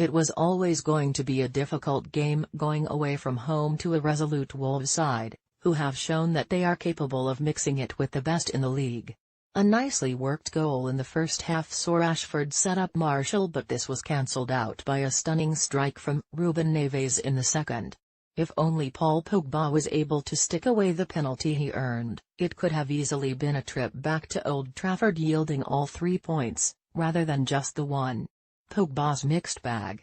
It was always going to be a difficult game going away from home to a resolute Wolves side, who have shown that they are capable of mixing it with the best in the league. A nicely worked goal in the first half saw Rashford set up Martial, but this was cancelled out by a stunning strike from Ruben Neves in the second. If only Paul Pogba was able to stick away the penalty he earned, it could have easily been a trip back to Old Trafford yielding all 3 points, rather than just the one. Pogba's mixed bag.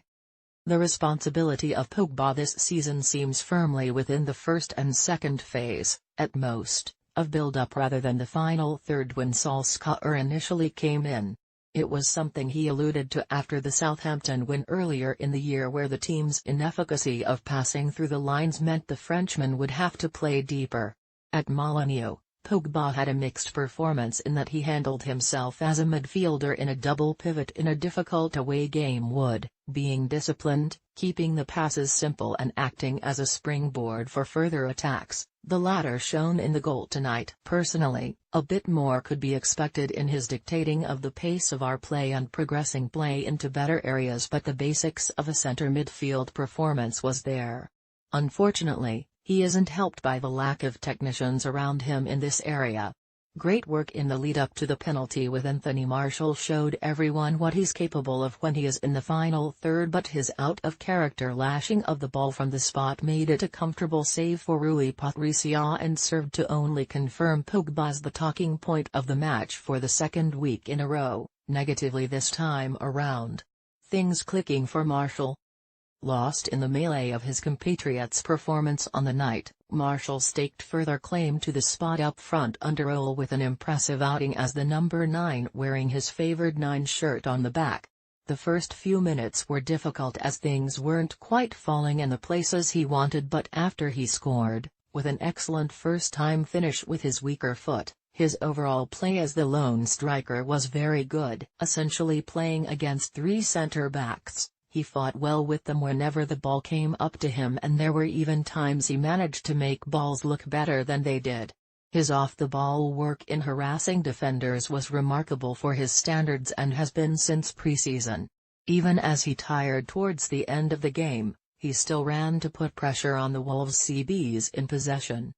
The responsibility of Pogba this season seems firmly within the first and second phase, at most, of build-up rather than the final third when Solskjaer initially came in. It was something he alluded to after the Southampton win earlier in the year, where the team's inefficacy of passing through the lines meant the Frenchman would have to play deeper. At Molineux, Pogba had a mixed performance in that he handled himself as a midfielder in a double pivot in a difficult away game would, being disciplined, keeping the passes simple and acting as a springboard for further attacks, the latter shown in the goal tonight. Personally, a bit more could be expected in his dictating of the pace of our play and progressing play into better areas, but the basics of a centre midfield performance was there. Unfortunately, he isn't helped by the lack of technicians around him in this area. Great work in the lead-up to the penalty with Anthony Martial showed everyone what he's capable of when he is in the final third, but his out-of-character lashing of the ball from the spot made it a comfortable save for Rui Patricio and served to only confirm Pogba's the talking point of the match for the second week in a row, negatively this time around. Things clicking for Martial. Lost in the melee of his compatriots' performance on the night, Martial staked further claim to the spot up front under Ole with an impressive outing as the number 9 wearing his favoured 9 shirt on the back. The first few minutes were difficult as things weren't quite falling in the places he wanted, but after he scored, with an excellent first-time finish with his weaker foot, his overall play as the lone striker was very good, essentially playing against 3 centre-backs. He fought well with them whenever the ball came up to him, and there were even times he managed to make balls look better than they did. His off-the-ball work in harassing defenders was remarkable for his standards and has been since pre-season. Even as he tired towards the end of the game, he still ran to put pressure on the Wolves' CBs in possession.